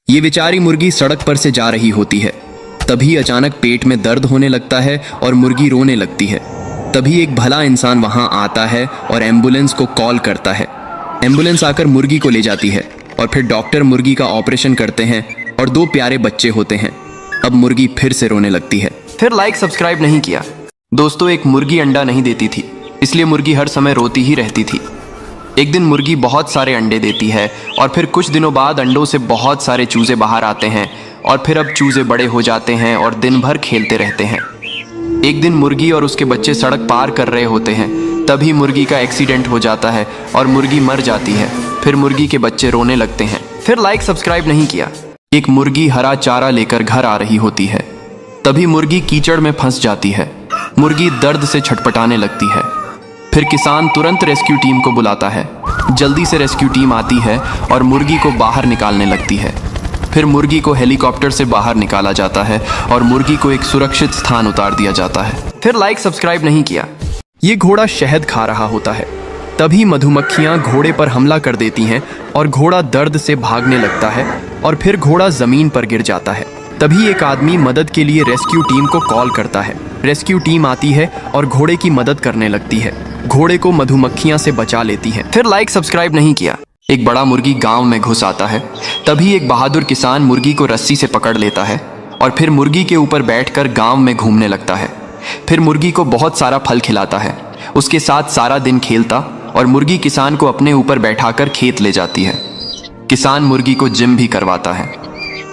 ये बेचारी मुर्गी सड़क पर से जा रही होती है। तभी अचानक पेट में दर्द होने लगता है और मुर्गी रोने लगती है। तभी एक भला इंसान वहां आता है और एम्बुलेंस को कॉल करता है। एम्बुलेंस आकर मुर्गी को ले जाती है और फिर डॉक्टर मुर्गी का ऑपरेशन करते हैं और 2 प्यारे बच्चे होते हैं। अब मुर्गी फिर से रोने लगती है। फिर लाइक सब्सक्राइब नहीं किया। दोस्तों, एक मुर्गी अंडा नहीं देती थी, इसलिए मुर्गी हर समय रोती ही रहती थी। एक दिन मुर्गी बहुत सारे अंडे देती है और फिर कुछ दिनों बाद अंडों से बहुत सारे चूजे बाहर आते हैं और फिर अब चूजे बड़े हो जाते हैं और दिन भर खेलते रहते हैं। एक दिन मुर्गी और उसके बच्चे सड़क पार कर रहे होते हैं। तभी मुर्गी का एक्सीडेंट हो जाता है और मुर्गी मर जाती है। फिर मुर्गी के बच्चे रोने लगते हैं। फिर लाइक सब्सक्राइब नहीं किया। एक मुर्गी हरा चारा लेकर घर आ रही होती है। तभी मुर्गी कीचड़ में फंस जाती है। मुर्गी दर्द से छटपटाने लगती है। फिर किसान तुरंत रेस्क्यू टीम को बुलाता है। जल्दी से रेस्क्यू टीम आती है और मुर्गी को बाहर निकालने लगती है। फिर मुर्गी को हेलीकॉप्टर से बाहर निकाला जाता है और मुर्गी को एक सुरक्षित स्थान उतार दिया जाता है। फिर लाइक सब्सक्राइब नहीं किया। ये घोड़ा शहद खा रहा होता है। तभी मधुमक्खियां घोड़े पर हमला कर देती हैं और घोड़ा दर्द से भागने लगता है और फिर घोड़ा जमीन पर गिर जाता है। तभी एक आदमी मदद के लिए रेस्क्यू टीम को कॉल करता है। रेस्क्यू टीम आती है और घोड़े की मदद करने लगती है। घोड़े को मधुमक्खियां से बचा लेती है। फिर लाइक सब्सक्राइब नहीं किया। एक बड़ा मुर्गी गांव में घुस आता है। तभी एक बहादुर किसान मुर्गी को रस्सी से पकड़ लेता है और फिर मुर्गी के ऊपर बैठकर गांव में घूमने लगता है। फिर मुर्गी को बहुत सारा फल खिलाता है, उसके साथ सारा दिन खेलता और मुर्गी किसान को अपने ऊपर बैठाकर खेत ले जाती है। किसान मुर्गी को जिम भी करवाता है।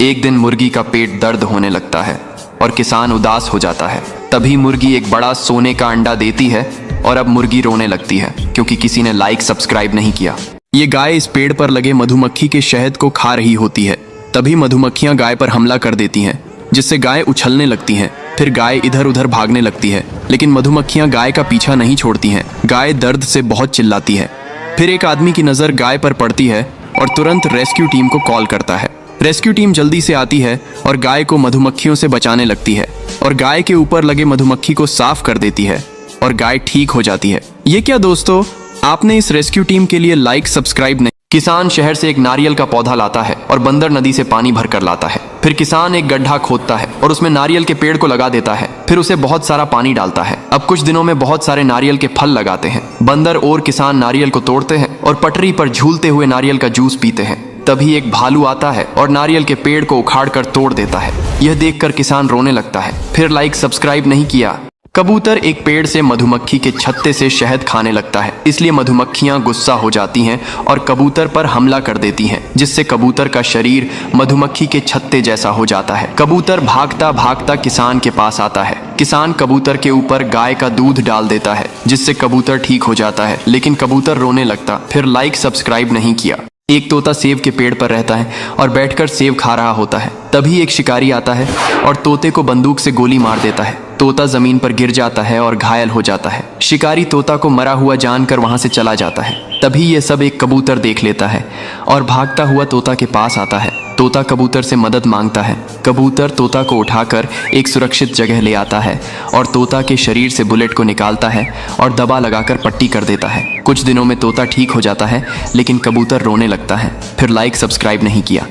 एक दिन मुर्गी का पेट दर्द होने लगता है और किसान उदास हो जाता है। तभी मुर्गी एक बड़ा सोने का अंडा देती है और अब मुर्गी रोने लगती है क्योंकि किसी ने लाइक सब्सक्राइब नहीं किया। ये गाय इस पेड़ पर लगे मधुमक्खी के शहद को खा रही होती है। तभी मधुमक्खियां गाय पर हमला कर देती हैं, जिससे गाय उछलने लगती है। फिर गाय इधर उधर भागने लगती है, लेकिन मधुमक्खियां गाय का पीछा नहीं छोड़ती हैं। गाय दर्द से बहुत चिल्लाती है। फिर एक आदमी की नज़र गाय पर पड़ती है और तुरंत रेस्क्यू टीम को कॉल करता है। रेस्क्यू टीम जल्दी से आती है और गाय को मधुमक्खियों से बचाने लगती है और गाय के ऊपर लगे मधुमक्खी को साफ कर देती है और गाय ठीक हो जाती है। ये क्या दोस्तों, आपने इस रेस्क्यू टीम के लिए लाइक सब्सक्राइब नहीं। किसान शहर से एक नारियल का पौधा लाता है और बंदर नदी से पानी भरकर लाता है। फिर किसान एक गड्ढा खोदता है और उसमें नारियल के पेड़ को लगा देता है। फिर उसे बहुत सारा पानी डालता है। अब कुछ दिनों में बहुत सारे नारियल के फल लगाते हैं। बंदर और किसान नारियल को तोड़ते हैं और पटरी पर झूलते हुए नारियल का जूस पीते हैं। तभी एक भालू आता है और नारियल के पेड़ को उखाड़कर तोड़ देता है। यह देखकर किसान रोने लगता है। फिर लाइक सब्सक्राइब नहीं किया। कबूतर एक पेड़ से मधुमक्खी के छत्ते से शहद खाने लगता है, इसलिए मधुमक्खियां गुस्सा हो जाती हैं और कबूतर पर हमला कर देती हैं, जिससे कबूतर का शरीर मधुमक्खी के छत्ते जैसा हो जाता है। कबूतर भागता भागता किसान के पास आता है। किसान कबूतर के ऊपर गाय का दूध डाल देता है, जिससे कबूतर ठीक हो जाता है, लेकिन कबूतर रोने लगता। फिर लाइक सब्सक्राइब नहीं किया। एक तोता सेब के पेड़ पर रहता है और बैठकर सेब खा रहा होता है। तभी एक शिकारी आता है और तोते को बंदूक से गोली मार देता है। तोता जमीन पर गिर जाता है और घायल हो जाता है। शिकारी तोता को मरा हुआ जानकर वहां से चला जाता है। तभी ये सब एक कबूतर देख लेता है और भागता हुआ तोता के पास आता है। तोता कबूतर से मदद मांगता है। कबूतर तोता को उठाकर एक सुरक्षित जगह ले आता है और तोता के शरीर से बुलेट को निकालता है और दबा लगाकर पट्टी कर देता है। कुछ दिनों में तोता ठीक हो जाता है, लेकिन कबूतर रोने लगता है। फिर लाइक सब्सक्राइब नहीं किया।